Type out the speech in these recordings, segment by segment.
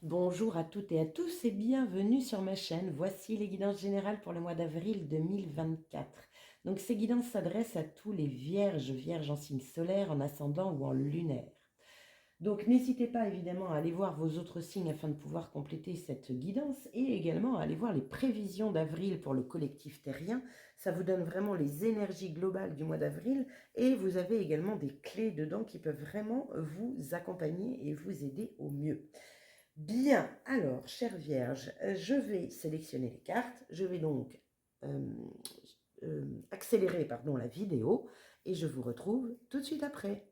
Bonjour à toutes et à tous et bienvenue sur ma chaîne. Voici les guidances générales pour le mois d'avril 2024. Donc ces guidances s'adressent à tous les vierges, vierges en signe solaire, en ascendant ou en lunaire. Donc n'hésitez pas évidemment à aller voir vos autres signes afin de pouvoir compléter cette guidance et également à aller voir les prévisions d'avril pour le collectif terrien. Ça vous donne vraiment les énergies globales du mois d'avril et vous avez également des clés dedans qui peuvent vraiment vous accompagner et vous aider au mieux. Bien, alors, chère Vierge, je vais sélectionner les cartes. Je vais donc euh, accélérer la vidéo et je vous retrouve tout de suite après.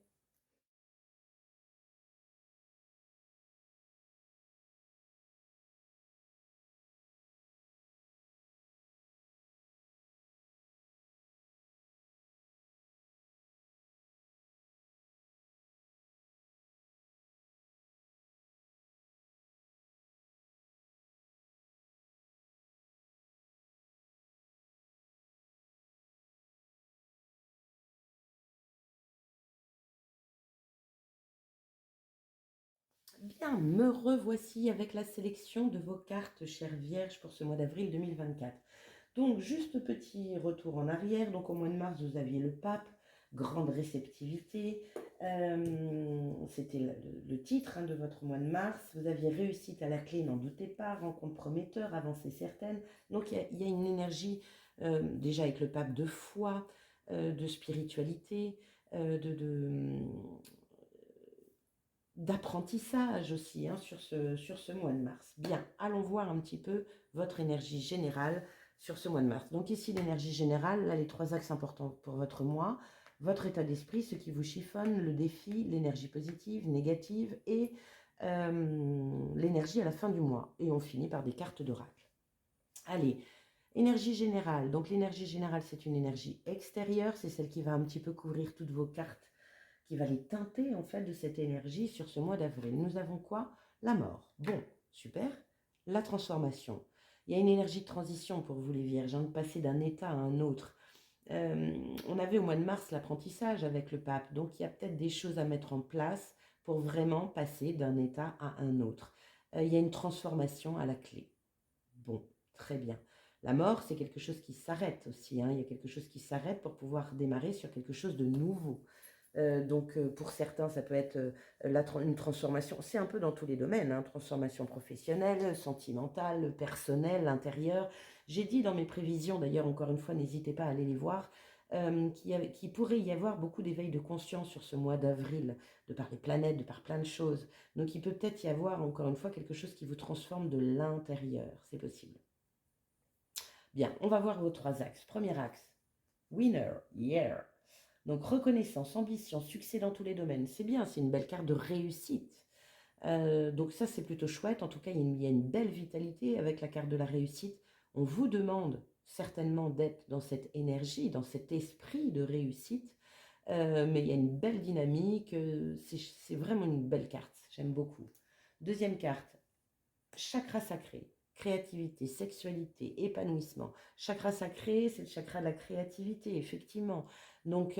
Bien, me revoici avec la sélection de vos cartes, chère Vierge, pour ce mois d'avril 2024. Donc, juste petit retour en arrière. Donc, au mois de mars, vous aviez le pape, grande réceptivité. C'était le titre de votre mois de mars. Vous aviez réussite à la clé, n'en doutez pas, rencontre prometteur, avancée certaine. Donc, il y a une énergie, déjà avec le pape, de foi, de spiritualité, d'apprentissage aussi sur ce mois de mars. Bien, allons voir un petit peu votre énergie générale sur ce mois de mars. Donc ici, l'énergie générale, là, les trois axes importants pour votre mois, votre état d'esprit, ce qui vous chiffonne, le défi, l'énergie positive, négative et l'énergie à la fin du mois. Et on finit par des cartes d'oracle. Allez, énergie générale. Donc l'énergie générale, c'est une énergie extérieure, c'est celle qui va un petit peu couvrir toutes vos cartes, qui va les teinter en fait de cette énergie sur ce mois d'avril. Nous avons quoi? La mort. Bon, super. La transformation. Il y a une énergie de transition pour vous les vierges, de passer d'un état à un autre. On avait au mois de mars l'apprentissage avec le pape, donc il y a peut-être des choses à mettre en place pour vraiment passer d'un état à un autre. Il y a une transformation à la clé. Bon, très bien. La mort, c'est quelque chose qui s'arrête aussi. Il y a quelque chose qui s'arrête pour pouvoir démarrer sur quelque chose de nouveau. Donc pour certains, ça peut être une transformation, c'est un peu dans tous les domaines, transformation professionnelle, sentimentale, personnelle, intérieure. J'ai dit dans mes prévisions, d'ailleurs encore une fois, n'hésitez pas à aller les voir, qu'il pourrait y avoir beaucoup d'éveil de conscience sur ce mois d'avril, de par les planètes, de par plein de choses. Donc il peut peut-être y avoir encore une fois quelque chose qui vous transforme de l'intérieur, c'est possible. Bien, on va voir vos trois axes. Premier axe, winner, yeah. Donc reconnaissance, ambition, succès dans tous les domaines, c'est bien, c'est une belle carte de réussite. Donc ça c'est plutôt chouette, en tout cas il y a une belle vitalité avec la carte de la réussite. On vous demande certainement d'être dans cette énergie, dans cet esprit de réussite, mais il y a une belle dynamique, c'est vraiment une belle carte, j'aime beaucoup. Deuxième carte, chakra sacré, créativité, sexualité, épanouissement. Chakra sacré, c'est le chakra de la créativité, effectivement. Donc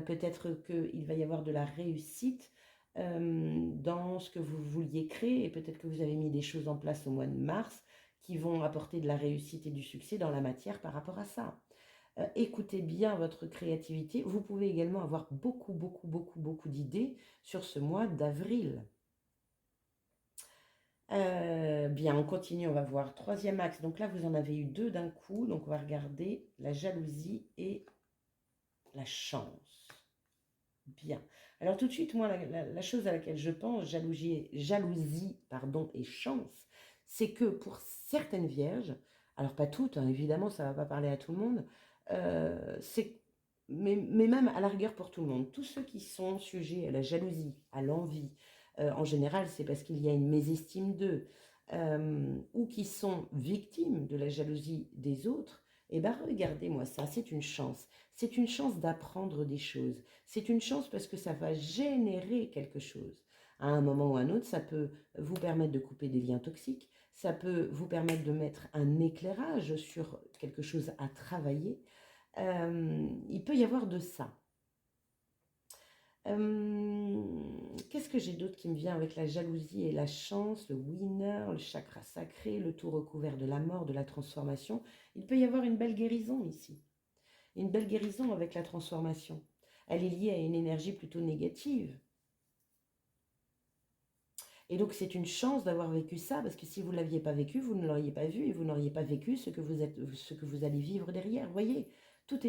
peut-être qu'il va y avoir de la réussite dans ce que vous vouliez créer et peut-être que vous avez mis des choses en place au mois de mars qui vont apporter de la réussite et du succès dans la matière par rapport à ça. Écoutez bien votre créativité. Vous pouvez également avoir beaucoup d'idées sur ce mois d'avril. Bien, on continue, on va voir. Troisième axe, donc là, vous en avez eu deux d'un coup. Donc, on va regarder la jalousie et la chance. Bien. Alors, tout de suite, moi, la chose à laquelle je pense, jalousie pardon, et chance, c'est que pour certaines vierges, alors pas toutes, évidemment, ça ne va pas parler à tout le monde, mais même à la rigueur pour tout le monde, tous ceux qui sont sujets à la jalousie, à l'envie, en général, c'est parce qu'il y a une mésestime d'eux, ou qui sont victimes de la jalousie des autres, eh bien, regardez-moi ça, c'est une chance. C'est une chance d'apprendre des choses. C'est une chance parce que ça va générer quelque chose. À un moment ou à un autre, ça peut vous permettre de couper des liens toxiques, ça peut vous permettre de mettre un éclairage sur quelque chose à travailler. Il peut y avoir de ça. Qu'est-ce que j'ai d'autre qui me vient avec la jalousie et la chance, le winner, le chakra sacré, le tout recouvert de la mort, de la transformation. Il peut y avoir une belle guérison ici. Une belle guérison avec la transformation. Elle est liée à une énergie plutôt négative. Et donc c'est une chance d'avoir vécu ça, parce que si vous ne l'aviez pas vécu, vous ne l'auriez pas vu, et vous n'auriez pas vécu ce que vous allez vivre derrière. Vous voyez, tout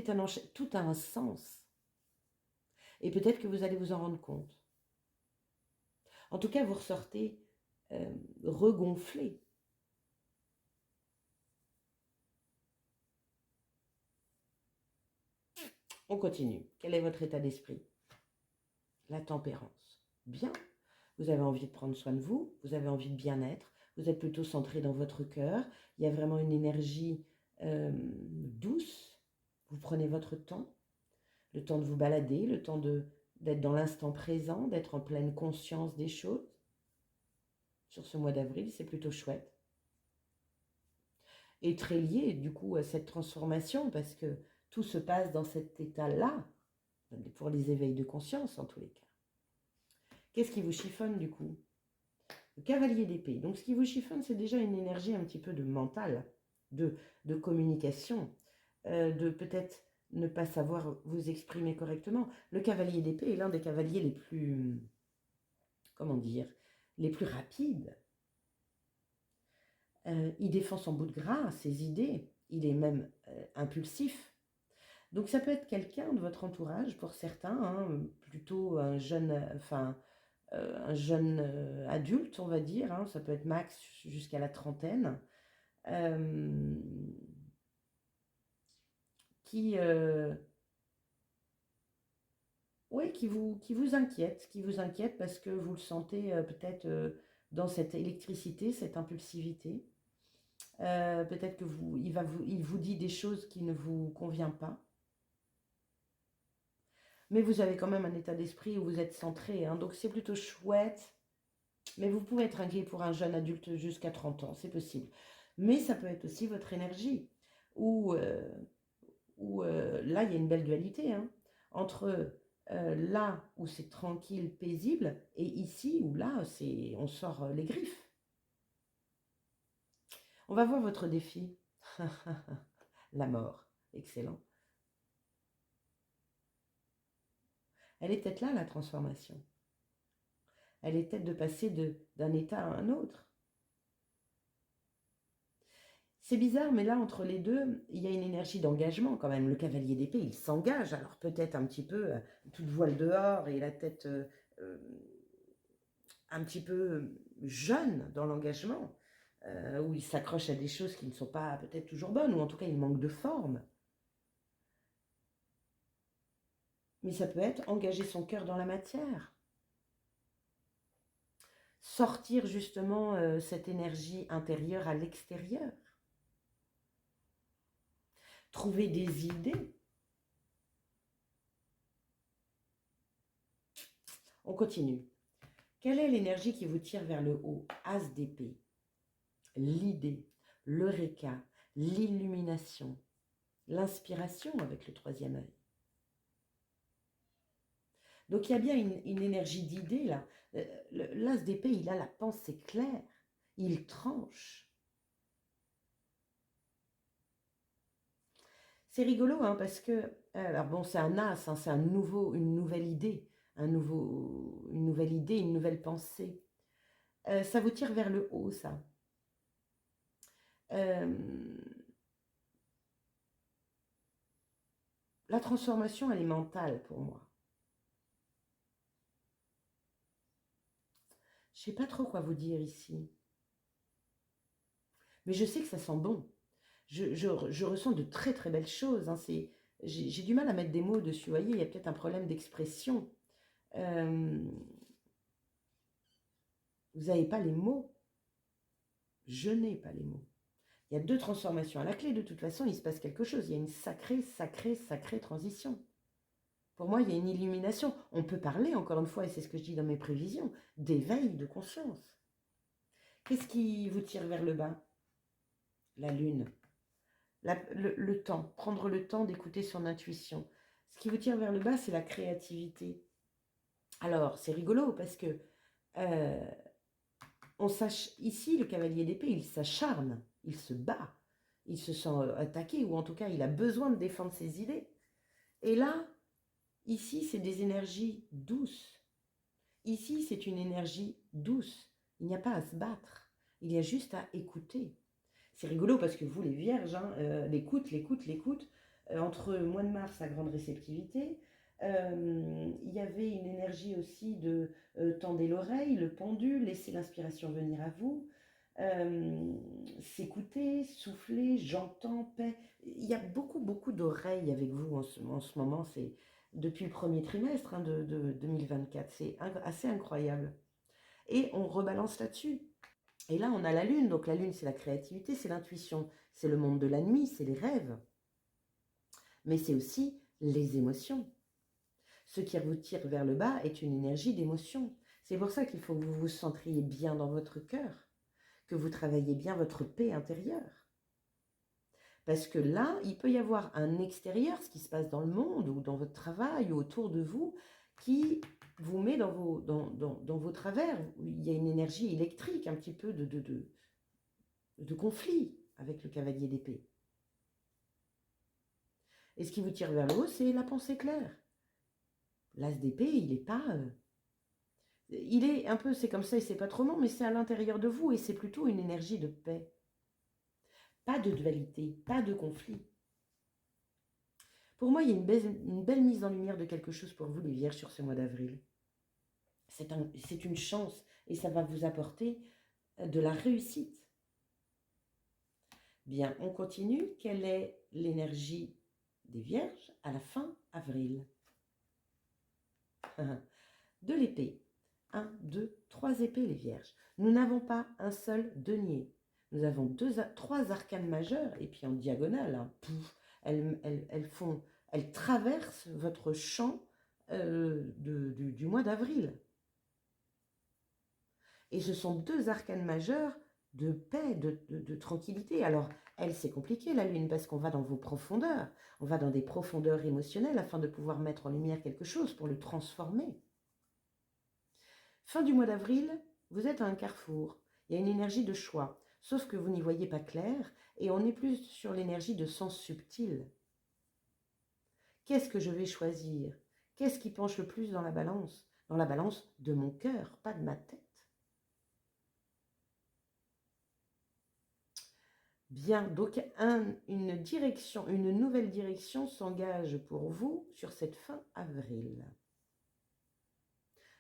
a un sens. Et peut-être que vous allez vous en rendre compte. En tout cas, vous ressortez regonflé. On continue. Quel est votre état d'esprit? La tempérance. Bien. Vous avez envie de prendre soin de vous, vous avez envie de bien-être, vous êtes plutôt centré dans votre cœur, il y a vraiment une énergie douce, vous prenez votre temps, le temps de vous balader, le temps d'être dans l'instant présent, d'être en pleine conscience des choses. Sur ce mois d'avril, c'est plutôt chouette. Et très lié du coup à cette transformation, parce que tout se passe dans cet état-là, pour les éveils de conscience en tous les cas. Qu'est-ce qui vous chiffonne du coup? Le cavalier d'épée. Donc ce qui vous chiffonne, c'est déjà une énergie un petit peu de mental, de communication, de peut-être ne pas savoir vous exprimer correctement. Le cavalier d'épée est l'un des cavaliers les plus, comment dire, les plus rapides. Il défend son bout de gras, ses idées, il est même impulsif. Donc ça peut être quelqu'un de votre entourage, pour certains, hein, plutôt un jeune, un jeune adulte, on va dire, hein, ça peut être max jusqu'à la trentaine, qui, ouais, qui vous inquiète parce que vous le sentez peut-être dans cette électricité, cette impulsivité. Peut-être que il vous dit des choses qui ne vous conviennent pas. Mais vous avez quand même un état d'esprit où vous êtes centré, hein, donc c'est plutôt chouette. Mais vous pouvez être inquiet pour un jeune adulte jusqu'à 30 ans, c'est possible. Mais ça peut être aussi votre énergie, où là, il y a une belle dualité, hein, entre là où c'est tranquille, paisible, et ici où là, on sort les griffes. On va voir votre défi. La mort, excellent. Elle est peut-être là, la transformation. Elle est peut-être de passer d'un état à un autre. C'est bizarre, mais là, entre les deux, il y a une énergie d'engagement quand même. Le cavalier d'épée, il s'engage, alors peut-être un petit peu toute voile dehors et la tête un petit peu jeune dans l'engagement, où il s'accroche à des choses qui ne sont pas peut-être toujours bonnes, ou en tout cas, il manque de forme. Mais ça peut être engager son cœur dans la matière. Sortir justement cette énergie intérieure à l'extérieur. Trouver des idées. On continue. Quelle est l'énergie qui vous tire vers le haut? As d'épée. L'idée, l'eureka, l'illumination, l'inspiration avec le troisième œil. Donc il y a bien une énergie d'idée là. L'as d'épée, il a la pensée claire, il tranche. C'est rigolo hein, parce que, alors bon, c'est un as, hein, c'est une nouvelle idée, une nouvelle idée, une nouvelle pensée. Ça vous tire vers le haut, ça. La transformation, elle est mentale pour moi. Je ne sais pas trop quoi vous dire ici. Mais je sais que ça sent bon. Je ressens de très très belles choses. Hein. J'ai du mal à mettre des mots dessus. Vous voyez, il y a peut-être un problème d'expression. Vous n'avez pas les mots. Je n'ai pas les mots. Il y a deux transformations. À la clé, de toute façon, il se passe quelque chose. Il y a une sacrée transition. Pour moi, il y a une illumination. On peut parler, encore une fois, et c'est ce que je dis dans mes prévisions, d'éveil de conscience. Qu'est-ce qui vous tire vers le bas? La lune. Le temps. Prendre le temps d'écouter son intuition. Ce qui vous tire vers le bas, c'est la créativité. Alors, c'est rigolo parce que euh, ici, le cavalier d'épée, il s'acharne, il se bat, il se sent attaqué, ou en tout cas, il a besoin de défendre ses idées. Et là, ici, c'est des énergies douces. Ici, c'est une énergie douce. Il n'y a pas à se battre, il y a juste à écouter. C'est rigolo parce que vous, les vierges, hein, l'écoute, entre mois de mars à grande réceptivité, il y avait une énergie aussi de tendez l'oreille, le pendule, laissez l'inspiration venir à vous, s'écouter, souffler, j'entends, paix. Il y a beaucoup, beaucoup d'oreilles avec vous en ce moment. C'est depuis le premier trimestre hein, de 2024. C'est assez incroyable. Et on rebalance là-dessus. Et là, on a la lune. Donc la lune, c'est la créativité, c'est l'intuition, c'est le monde de la nuit, c'est les rêves. Mais c'est aussi les émotions. Ce qui vous tire vers le bas est une énergie d'émotion. C'est pour ça qu'il faut que vous vous centriez bien dans votre cœur, que vous travaillez bien votre paix intérieure. Parce que là, il peut y avoir un extérieur, ce qui se passe dans le monde ou dans votre travail ou autour de vous, qui vous met dans vos travers. Il y a une énergie électrique, un petit peu de conflit avec le cavalier d'épée. Et ce qui vous tire vers le haut, c'est la pensée claire. L'as d'épée, il n'est pas... il est un peu, c'est comme ça et c'est pas trop non, mais c'est à l'intérieur de vous et c'est plutôt une énergie de paix. Pas de dualité, pas de conflit. Pour moi, il y a une belle mise en lumière de quelque chose pour vous, les vierges, sur ce mois d'avril. C'est une chance et ça va vous apporter de la réussite. Bien, on continue. Quelle est l'énergie des vierges à la fin avril? De l'épée. 1, 2, 3 épées, les vierges. Nous n'avons pas un seul denier. Nous avons 3 arcanes majeures et puis en diagonale, hein, elles traversent votre champ du mois d'avril. Et ce sont 2 arcanes majeures de paix, de tranquillité. Alors, elle, c'est compliqué, la lune, parce qu'on va dans vos profondeurs. On va dans des profondeurs émotionnelles afin de pouvoir mettre en lumière quelque chose pour le transformer. Fin du mois d'avril, vous êtes à un carrefour. Il y a une énergie de choix, sauf que vous n'y voyez pas clair et on est plus sur l'énergie de sens subtil. Qu'est-ce que je vais choisir? Qu'est-ce qui penche le plus dans la balance? Dans la balance de mon cœur, pas de ma tête. Bien, donc une nouvelle direction s'engage pour vous sur cette fin avril.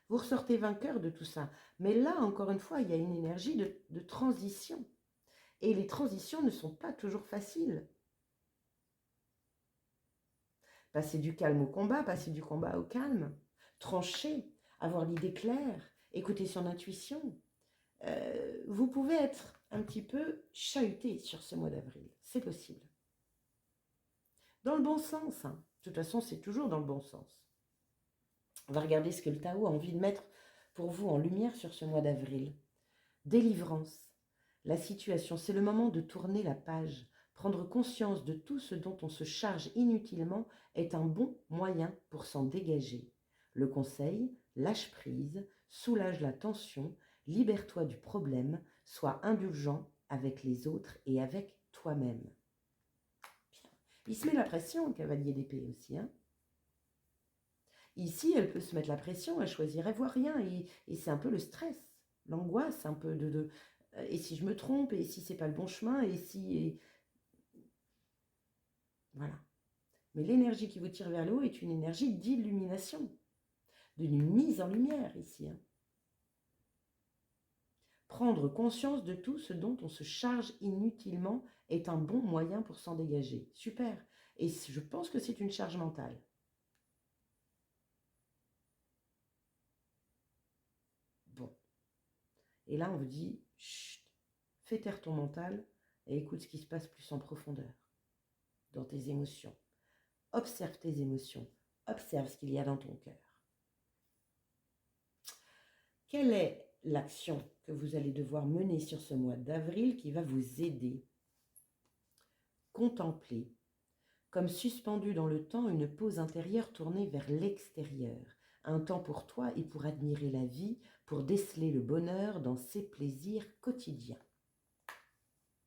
Vous ressortez vainqueur de tout ça. Mais là, encore une fois, il y a une énergie de transition. Et les transitions ne sont pas toujours faciles. Passer du calme au combat, passer du combat au calme, trancher, avoir l'idée claire, écouter son intuition. Vous pouvez être un petit peu chahuté sur ce mois d'avril. C'est possible. Dans le bon sens. Hein. De toute façon, c'est toujours dans le bon sens. On va regarder ce que le Tao a envie de mettre pour vous en lumière sur ce mois d'avril. Délivrance. La situation, c'est le moment de tourner la page. Prendre conscience de tout ce dont on se charge inutilement est un bon moyen pour s'en dégager. Le conseil, lâche prise, soulage la tension, libère-toi du problème, sois indulgent avec les autres et avec toi-même. Bien. Il se met la pression, le cavalier d'épée aussi. Hein. Ici, elle peut se mettre la pression, elle choisirait voir rien et c'est un peu le stress, l'angoisse, un peu et si je me trompe, et si c'est pas le bon chemin, et si... Et... Voilà. Mais l'énergie qui vous tire vers le haut est une énergie d'illumination, d'une mise en lumière ici. Hein. Prendre conscience de tout ce dont on se charge inutilement est un bon moyen pour s'en dégager. Super. Et je pense que c'est une charge mentale. Bon. Et là, on vous dit, chut, fais taire ton mental et écoute ce qui se passe plus en profondeur, dans tes émotions. Observe tes émotions, observe ce qu'il y a dans ton cœur. Quelle est l'action que vous allez devoir mener sur ce mois d'avril qui va vous aider? Contempler, comme suspendu dans le temps, une pose intérieure tournée vers l'extérieur, un temps pour toi et pour admirer la vie, pour déceler le bonheur dans ses plaisirs quotidiens.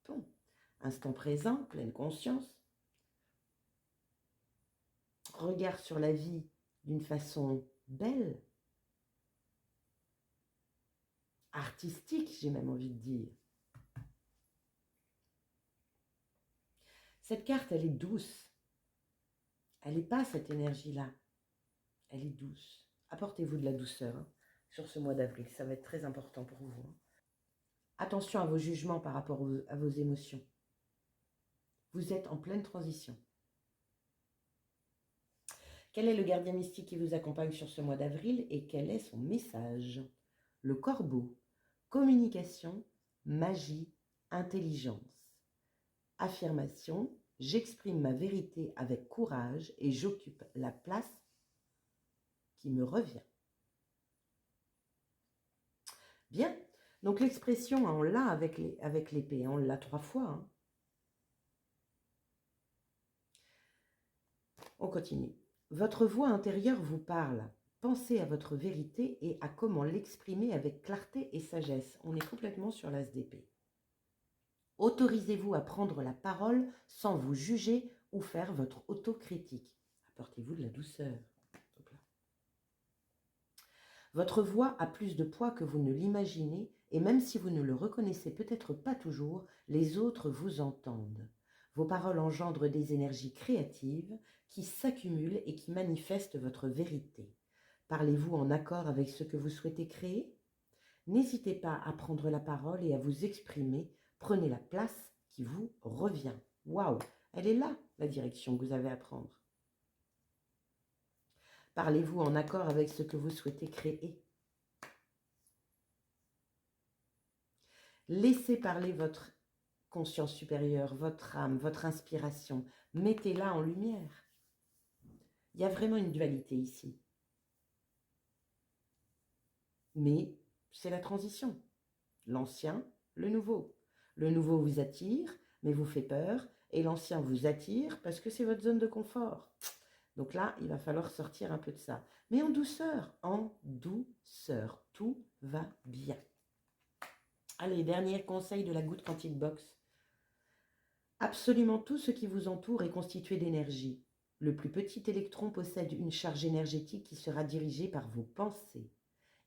Bon, instant présent, pleine conscience, regard sur la vie d'une façon belle, artistique, j'ai même envie de dire. Cette carte, elle est douce. Elle n'est pas cette énergie-là. Elle est douce. Apportez-vous de la douceur sur ce mois d'avril. Ça va être très important pour vous. Attention à vos jugements par rapport à vos émotions. Vous êtes en pleine transition. Quel est le gardien mystique qui vous accompagne sur ce mois d'avril et quel est son message? Le corbeau. Communication, magie, intelligence. Affirmation. J'exprime ma vérité avec courage et j'occupe la place qui me revient. Bien, donc l'expression, on l'a avec l'épée, on l'a 3 fois. On continue. Votre voix intérieure vous parle. Pensez à votre vérité et à comment l'exprimer avec clarté et sagesse. On est complètement sur l'as d'épée. Autorisez-vous à prendre la parole sans vous juger ou faire votre autocritique. Apportez-vous de la douceur. Votre voix a plus de poids que vous ne l'imaginez et même si vous ne le reconnaissez peut-être pas toujours, les autres vous entendent. Vos paroles engendrent des énergies créatives qui s'accumulent et qui manifestent votre vérité. Parlez-vous en accord avec ce que vous souhaitez créer? N'hésitez pas à prendre la parole et à vous exprimer. Prenez la place qui vous revient. Waouh, elle est là, la direction que vous avez à prendre. Parlez-vous en accord avec ce que vous souhaitez créer. Laissez parler votre conscience supérieure, votre âme, votre inspiration. Mettez-la en lumière. Il y a vraiment une dualité ici. Mais c'est la transition. L'ancien, le nouveau. Le nouveau vous attire, mais vous fait peur. Et l'ancien vous attire parce que c'est votre zone de confort. Donc là, il va falloir sortir un peu de ça. Mais en douceur, tout va bien. Allez, dernier conseil de la Good Quantic Box. Absolument tout ce qui vous entoure est constitué d'énergie. Le plus petit électron possède une charge énergétique qui sera dirigée par vos pensées.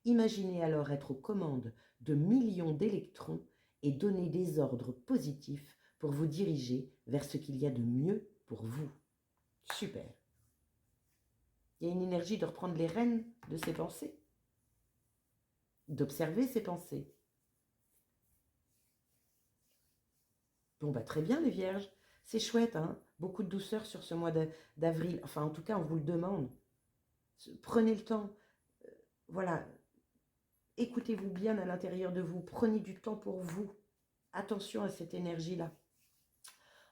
Imaginez alors être aux commandes de millions d'électrons et donner des ordres positifs pour vous diriger vers ce qu'il y a de mieux pour vous. Super. Il y a une énergie de reprendre les rênes de ses pensées, d'observer ses pensées. Bon, bah très bien les vierges, c'est chouette, hein, beaucoup de douceur sur ce mois d'avril, enfin en tout cas on vous le demande. Prenez le temps, voilà, écoutez-vous bien à l'intérieur de vous, prenez du temps pour vous, attention à cette énergie-là.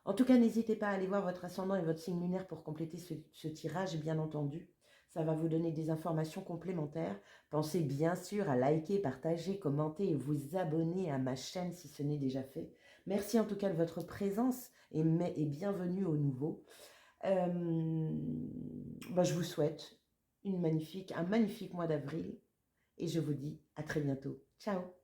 En tout cas, n'hésitez pas à aller voir votre ascendant et votre signe lunaire pour compléter ce tirage, bien entendu. Ça va vous donner des informations complémentaires. Pensez bien sûr à liker, partager, commenter et vous abonner à ma chaîne si ce n'est déjà fait. Merci en tout cas de votre présence et bienvenue au nouveau. Je vous souhaite un magnifique mois d'avril et je vous dis à très bientôt. Ciao!